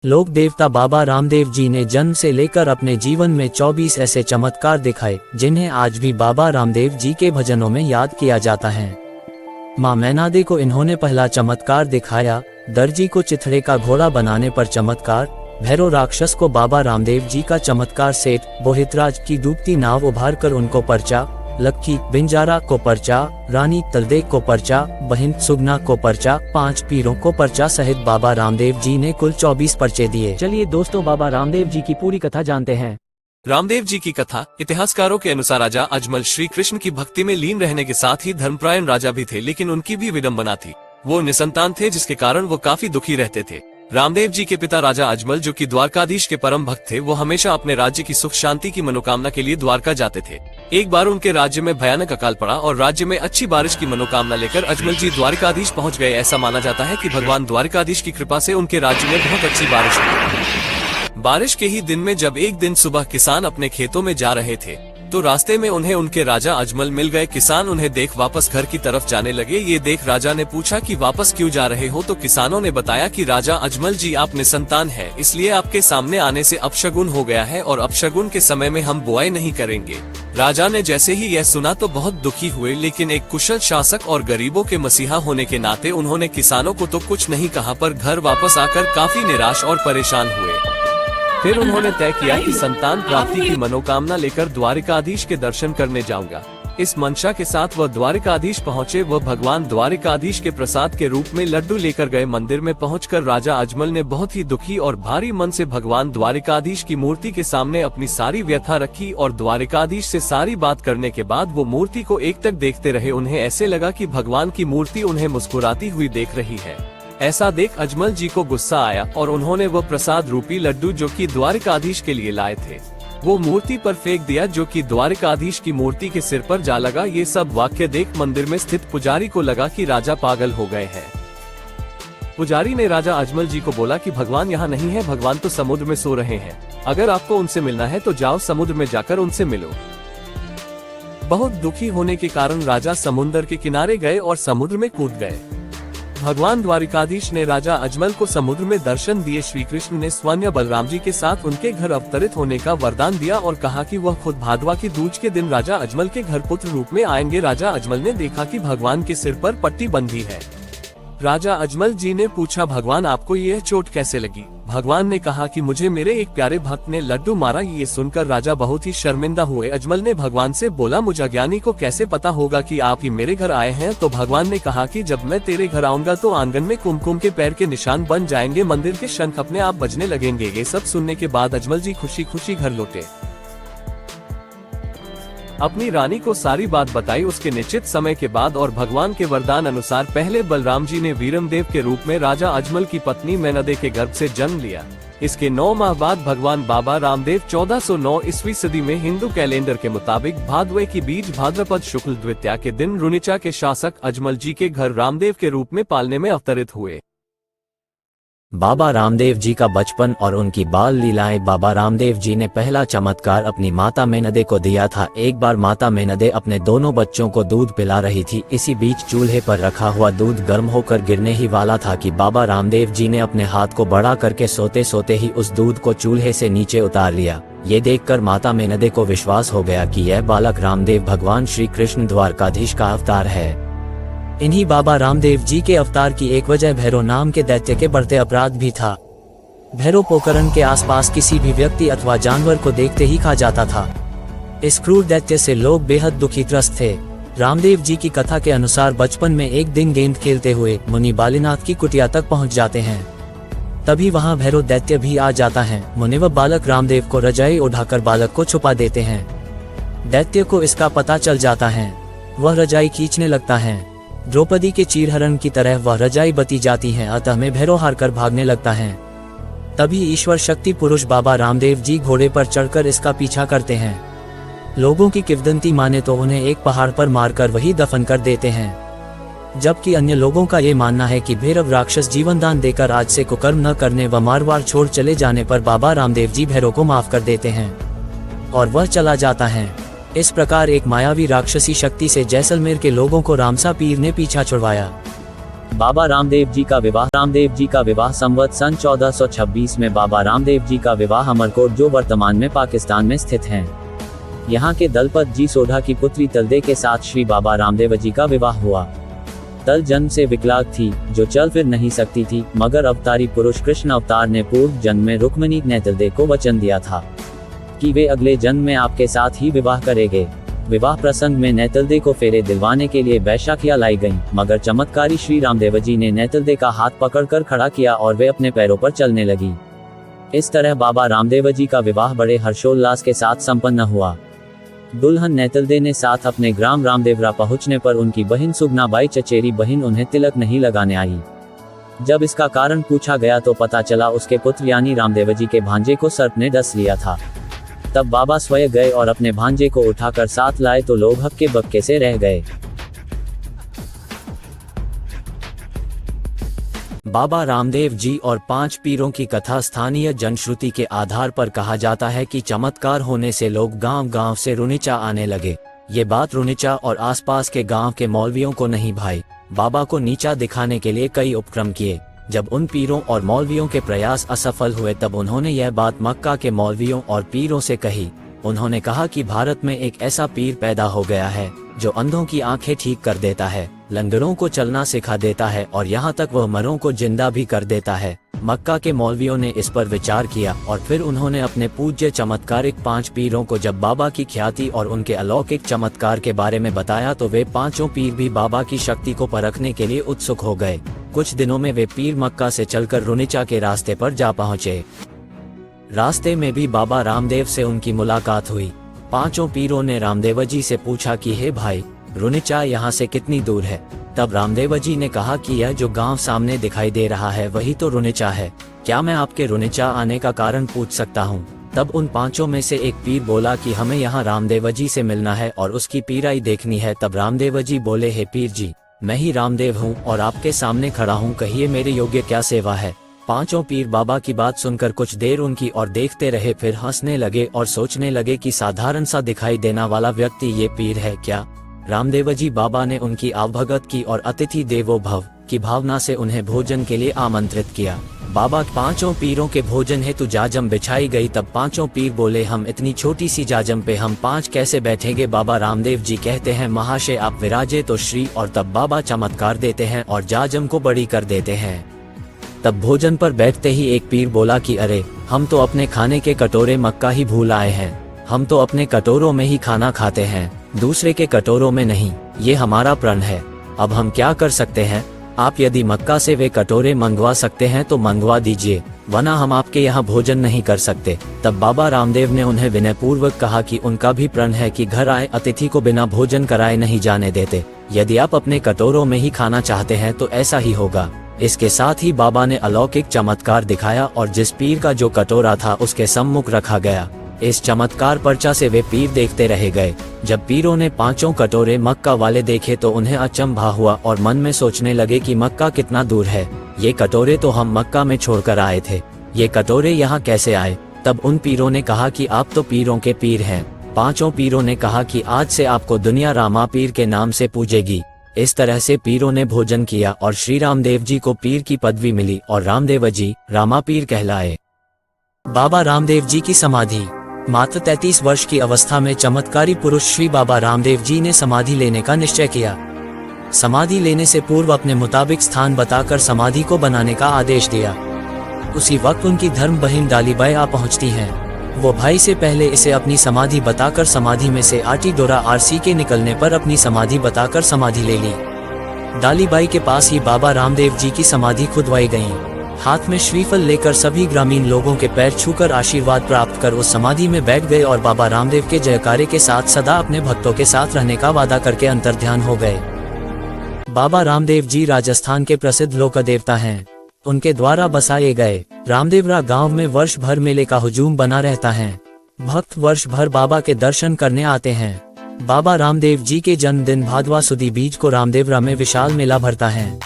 लोक देवता बाबा रामदेव जी ने जन्म से लेकर अपने जीवन में 24 ऐसे चमत्कार दिखाए जिन्हें आज भी बाबा रामदेव जी के भजनों में याद किया जाता है। मां मैनादे को इन्होंने पहला चमत्कार दिखाया, दर्जी को चिथड़े का घोड़ा बनाने पर चमत्कार, भैरव राक्षस को बाबा रामदेव जी का चमत्कार, सेठ बोहितराज की डूबती नाव उभार कर उनको पर्चा, लक्की बिंजारा को पर्चा, रानी तलदेक को पर्चा, बहिन सुगना को पर्चा, 5 पीरों को पर्चा सहित बाबा रामदेव जी ने कुल 24 पर्चे दिए। चलिए दोस्तों, बाबा रामदेव जी की पूरी कथा जानते हैं। रामदेव जी की कथा। इतिहासकारों के अनुसार राजा अजमल श्री कृष्ण की भक्ति में लीन रहने के साथ ही धर्मपरायण राजा भी थे, लेकिन उनकी भी विडंबना थी। वो निसंतान थे, जिसके कारण वो काफी दुखी रहते थे। रामदेव जी के पिता राजा अजमल, जो कि द्वारकाधीश के परम भक्त थे, वो हमेशा अपने राज्य की सुख शांति की मनोकामना के लिए द्वारका जाते थे। एक बार उनके राज्य में भयानक अकाल पड़ा और राज्य में अच्छी बारिश की मनोकामना लेकर अजमल जी द्वारकाधीश पहुंच गए। ऐसा माना जाता है कि भगवान द्वारकाधीश की कृपा से उनके राज्य में बहुत अच्छी बारिश हुई। बारिश के ही दिन में जब एक दिन सुबह किसान अपने खेतों में जा रहे थे, तो रास्ते में उन्हें उनके राजा अजमल मिल गए। किसान उन्हें देख वापस घर की तरफ जाने लगे। ये देख राजा ने पूछा कि वापस क्यों जा रहे हो, तो किसानों ने बताया कि राजा अजमल जी, आप निसंतान हैं, इसलिए आपके सामने आने से अपशगुन हो गया है और अपशगुन के समय में हम बुआई नहीं करेंगे। राजा ने जैसे ही यह सुना तो बहुत दुखी हुए, लेकिन एक कुशल शासक और गरीबों के मसीहा होने के नाते उन्होंने किसानों को तो कुछ नहीं कहा, पर घर वापस आकर काफी निराश और परेशान हुए। फिर उन्होंने तय किया कि संतान प्राप्ति की मनोकामना लेकर द्वारिकाधीश के दर्शन करने जाऊंगा। इस मंशा के साथ वह द्वारिकाधीश पहुंचे। वह भगवान द्वारिकाधीश के प्रसाद के रूप में लड्डू लेकर गए। मंदिर में पहुंचकर राजा अजमल ने बहुत ही दुखी और भारी मन से भगवान द्वारिकाधीश की मूर्ति के सामने अपनी सारी व्यथा रखी और द्वारिकाधीश से सारी बात करने के बाद वो मूर्ति को एकटक देखते रहे। उन्हें ऐसे लगा कि भगवान की मूर्ति उन्हें मुस्कुराती हुई देख रही है। ऐसा देख अजमल जी को गुस्सा आया और उन्होंने वह प्रसाद रूपी लड्डू जो कि द्वारिकाधीश के लिए लाए थे, वो मूर्ति पर फेंक दिया, जो कि द्वारिकाधीश की मूर्ति के सिर पर जा लगा। ये सब वाक्य देख मंदिर में स्थित पुजारी को लगा कि राजा पागल हो गए हैं। पुजारी ने राजा अजमल जी को बोला कि भगवान यहाँ नहीं है, भगवान तो समुद्र में सो रहे हैं। अगर आपको उनसे मिलना है तो जाओ समुद्र में जाकर उनसे मिलो। बहुत दुखी होने के कारण राजा समुद्र के किनारे गए और समुद्र में कूद गए। भगवान द्वारिकाधीश ने राजा अजमल को समुद्र में दर्शन दिए। श्री कृष्ण ने स्वयं बलराम जी के साथ उनके घर अवतरित होने का वरदान दिया और कहा कि वह खुद भादवा की दूज के दिन राजा अजमल के घर पुत्र रूप में आएंगे। राजा अजमल ने देखा कि भगवान के सिर पर पट्टी बंधी है। राजा अजमल जी ने पूछा, भगवान आपको यह चोट कैसे लगी? भगवान ने कहा कि मुझे मेरे एक प्यारे भक्त ने लड्डू मारा। ये सुनकर राजा बहुत ही शर्मिंदा हुए। अजमल ने भगवान से बोला, मुझ अज्ञानी को कैसे पता होगा कि आप ही मेरे घर आए हैं? तो भगवान ने कहा कि जब मैं तेरे घर आऊंगा तो आंगन में कुमकुम के पैर के निशान बन जाएंगे, मंदिर के शंख अपने आप बजने लगेंगे। ये सब सुनने के बाद अजमल जी खुशी खुशी घर लौटे। अपनी रानी को सारी बात बताई। उसके निश्चित समय के बाद और भगवान के वरदान अनुसार पहले बलराम जी ने वीरमदेव के रूप में राजा अजमल की पत्नी मैनादे के गर्भ से जन्म लिया। इसके 9 माह बाद भगवान बाबा रामदेव 1409 ईस्वी सदी में हिंदू कैलेंडर के मुताबिक भादवे की बीज भाद्रपद शुक्ल द्वितीया के दिन रुनिचा के शासक अजमल जी के घर रामदेव के रूप में पालने में अवतरित हुए। बाबा रामदेव जी का बचपन और उनकी बाल लीलाएं। बाबा रामदेव जी ने पहला चमत्कार अपनी माता मैनादे को दिया था। एक बार माता मैनादे अपने दोनों बच्चों को दूध पिला रही थी। इसी बीच चूल्हे पर रखा हुआ दूध गर्म होकर गिरने ही वाला था कि बाबा रामदेव जी ने अपने हाथ को बड़ा करके सोते सोते ही उस दूध को चूल्हे से नीचे उतार लिया। ये देखकर माता मैनादे को विश्वास हो गया कि यह बालक रामदेव भगवान श्री कृष्ण द्वारकाधीश का अवतार है। इन्हीं बाबा रामदेव जी के अवतार की एक वजह भैरव नाम के दैत्य के बढ़ते अपराध भी था। भैरव पोखरण के आसपास किसी भी व्यक्ति अथवा जानवर को देखते ही खा जाता था। इस क्रूर दैत्य से लोग बेहद दुखी त्रस्त थे। रामदेव जी की कथा के अनुसार बचपन में एक दिन गेंद खेलते हुए मुनि बालीनाथ की कुटिया तक पहुंच जाते हैं। तभी वहां भैरव दैत्य भी आ जाता है। मुनि व बालक रामदेव को रजाई उठाकर बालक को छुपा देते हैं। दैत्य को इसका पता चल जाता है। वह रजाई खींचने लगता है। द्रौपदी के चीरहरण की तरह वह रजाई बती जाती है। अतः में भैरव हार कर भागने लगता है। तभी ईश्वर शक्ति पुरुष बाबा रामदेव जी घोड़े पर चढ़कर इसका पीछा करते हैं। लोगों की किंवदंती माने तो उन्हें एक पहाड़ पर मारकर वही दफन कर देते हैं। जबकि अन्य लोगों का ये मानना है कि भैरव राक्षस जीवन दान देकर आज से कुकर्म न करने व मारवाड़ छोड़ चले जाने पर बाबा रामदेव जी भैरव को माफ कर देते हैं और वह चला जाता है। इस प्रकार एक मायावी राक्षसी शक्ति से जैसलमेर के लोगों को रामसा पीर ने पीछा छुड़वाया। बाबा रामदेव जी का विवाह संवत सन 1426 में बाबा रामदेव जी का विवाह अमरकोट, जो वर्तमान में पाकिस्तान में स्थित हैं, यहाँ के दलपत जी सोढ़ा की पुत्री तलदे के साथ श्री बाबा रामदेव जी का विवाह हुआ। तल जन्म से विकलांग थी, जो चल फिर नहीं सकती थी, मगर अवतारी पुरुष कृष्ण अवतार ने पूर्व जन्म में रुक्मिणी ने तलदे को वचन दिया था कि वे अगले जन्म में आपके साथ ही विवाह करेंगे। विवाह प्रसंग में नेतलदे को फेरे दिलवाने के लिए बैशाखियां लाई गईं, मगर चमत्कारी श्री रामदेव जी ने नेतलदे का हाथ पकड़कर खड़ा किया और वे अपने पैरों पर चलने लगी। इस तरह बाबा रामदेव जी का विवाह बड़े हर्षोल्लास के साथ संपन्न हुआ। दुल्हन नेतलदे ने साथ अपने ग्राम रामदेवरा पहुंचने पर उनकी बहन सुगनाबाई चचेरी बहन उन्हें तिलक नहीं लगाने आई। जब इसका कारण पूछा गया तो पता चला उसके पुत्र यानी रामदेव जी के भांजे को सर्प ने डस लिया था। तब बाबा स्वयं गए और अपने भांजे को उठाकर साथ लाए तो लोग हक्के बक्के से रह गए। बाबा रामदेव जी और 5 पीरों की कथा। स्थानीय जनश्रुति के आधार पर कहा जाता है कि चमत्कार होने से लोग गांव-गांव से रुनिचा आने लगे। ये बात रुनिचा और आसपास के गांव के मौलवियों को नहीं भाई। बाबा को नीचा दिखाने के लिए कई उपक्रम किए। जब उन पीरों और मौलवियों के प्रयास असफल हुए तब उन्होंने यह बात मक्का के मौलवियों और पीरों से कही। उन्होंने कहा कि भारत में एक ऐसा पीर पैदा हो गया है जो अंधों की आंखें ठीक कर देता है, लंगड़ों को चलना सिखा देता है और यहाँ तक वह मरों को जिंदा भी कर देता है। मक्का के मौलवियों ने इस पर विचार किया और फिर उन्होंने अपने पूज्य चमत्कारिक 5 पीरों को जब बाबा की ख्याति और उनके अलौकिक चमत्कार के बारे में बताया तो वे 5 पीर भी बाबा की शक्ति को परखने के लिए उत्सुक हो गए। कुछ दिनों में वे पीर मक्का से चलकर रुनिचा के रास्ते पर जा पहुँचे। रास्ते में भी बाबा रामदेव से उनकी मुलाकात हुई। 5 पीरों ने रामदेव जी से पूछा कि हे भाई, रुनिचा यहाँ से कितनी दूर है? तब रामदेव जी ने कहा कि यह जो गांव सामने दिखाई दे रहा है वही तो रुनिचा है। क्या मैं आपके रुनिचा आने का कारण पूछ सकता हूँ? तब उन 5 में से एक पीर बोला कि हमें यहाँ रामदेव जी से मिलना है और उसकी पीराई देखनी है। तब रामदेव जी बोले, हे पीर जी, मैं ही रामदेव हूँ और आपके सामने खड़ा हूँ, कहिए मेरे योग्य क्या सेवा है? 5 पीर बाबा की बात सुनकर कुछ देर उनकी और देखते रहे, फिर हंसने लगे और सोचने लगे कि साधारण सा दिखाई देना वाला व्यक्ति ये पीर है क्या? रामदेव जी बाबा ने उनकी आवभगत की और अतिथि देवो भव की भावना से उन्हें भोजन के लिए आमंत्रित किया। बाबा 5 पीरों के भोजन हेतु जाजम बिछाई गई। तब 5 पीर बोले, हम इतनी छोटी सी जाजम पे हम 5 कैसे बैठेंगे? बाबा रामदेव जी कहते हैं, महाशय आप विराजे तो श्री। और तब बाबा चमत्कार देते हैं और जाजम को बड़ी कर देते हैं। तब भोजन पर बैठते ही एक पीर बोला कि अरे, हम तो अपने खाने के कटोरे मक्का ही भूल आए हैं। हम तो अपने कटोरों में ही खाना खाते हैं, दूसरे के कटोरों में नहीं। ये हमारा प्रण है। अब हम क्या कर सकते हैं? आप यदि मक्का से वे कटोरे मंगवा सकते हैं तो मंगवा दीजिए, वरना हम आपके यहाँ भोजन नहीं कर सकते। तब बाबा रामदेव ने उन्हें विनयपूर्वक कहा कि उनका भी प्रण है कि घर आए अतिथि को बिना भोजन कराए नहीं जाने देते। यदि आप अपने कटोरों में ही खाना चाहते हैं तो ऐसा ही होगा। इसके साथ ही बाबा ने अलौकिक चमत्कार दिखाया और जिस पीर का जो कटोरा था उसके सम्मुख रखा गया। इस चमत्कार पर्चा से वे पीर देखते रह गए। जब पीरों ने 5 कटोरे मक्का वाले देखे तो उन्हें अचंभा हुआ और मन में सोचने लगे कि मक्का कितना दूर है। ये कटोरे तो हम मक्का में छोड़कर आए थे, ये कटोरे यहाँ कैसे आए? तब उन पीरों ने कहा कि आप तो पीरों के पीर हैं। 5 पीरों ने कहा कि आज से आपको दुनिया रामा पीर के नाम से पूजेगी। इस तरह से पीरों ने भोजन किया और श्री रामदेव जी को पीर की पदवी मिली और रामदेव जी रामा पीर कहलाए। बाबा रामदेव जी की समाधि। मात्र 33 वर्ष की अवस्था में चमत्कारी पुरुष श्री बाबा रामदेव जी ने समाधि लेने का निश्चय किया। समाधि लेने से पूर्व अपने मुताबिक स्थान बताकर समाधि को बनाने का आदेश दिया। उसी वक्त उनकी धर्म बहन डालीबाई आ पहुंचती हैं। वो भाई से पहले इसे अपनी समाधि बताकर समाधि में से आटी डोरा आरसी के निकलने पर अपनी समाधि बताकर समाधि ले ली। डालीबाई के पास ही बाबा रामदेव जी की समाधि खुदवाई गई। हाथ में श्रीफल लेकर सभी ग्रामीण लोगों के पैर छूकर आशीर्वाद प्राप्त कर उस समाधि में बैठ गए और बाबा रामदेव के जयकारे के साथ सदा अपने भक्तों के साथ रहने का वादा करके अंतर्ध्यान हो गए। बाबा रामदेव जी राजस्थान के प्रसिद्ध लोक देवता हैं। उनके द्वारा बसाए गए रामदेवरा गांव में वर्ष भर मेले का हुजूम बना रहता है। भक्त वर्ष भर बाबा के दर्शन करने आते हैं। बाबा रामदेव जी के जन्मदिन भादवा सुदी बीज को रामदेवरा में विशाल मेला भरता है।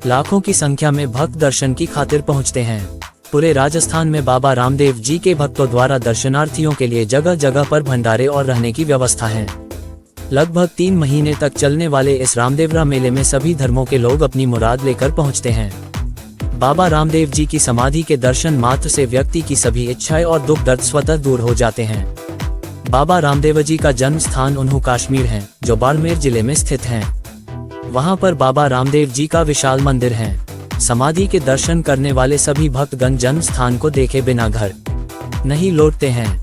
लाखों की संख्या में भक्त दर्शन की खातिर पहुंचते हैं। पूरे राजस्थान में बाबा रामदेव जी के भक्तों द्वारा दर्शनार्थियों के लिए जगह जगह पर भंडारे और रहने की व्यवस्था है। लगभग 3 महीने तक चलने वाले इस रामदेवरा मेले में सभी धर्मों के लोग अपनी मुराद लेकर पहुंचते हैं। बाबा रामदेव जी की समाधि के दर्शन मात्र से व्यक्ति की सभी इच्छाएं और दुख दर्द स्वतः दूर हो जाते हैं। बाबा रामदेव जी का जन्म स्थान उन्हू कश्मीर है, जो बाड़मेर जिले में स्थित है। वहां पर बाबा रामदेव जी का विशाल मंदिर है। समाधि के दर्शन करने वाले सभी भक्तगण जन्म स्थान को देखे बिना घर नहीं लौटते हैं।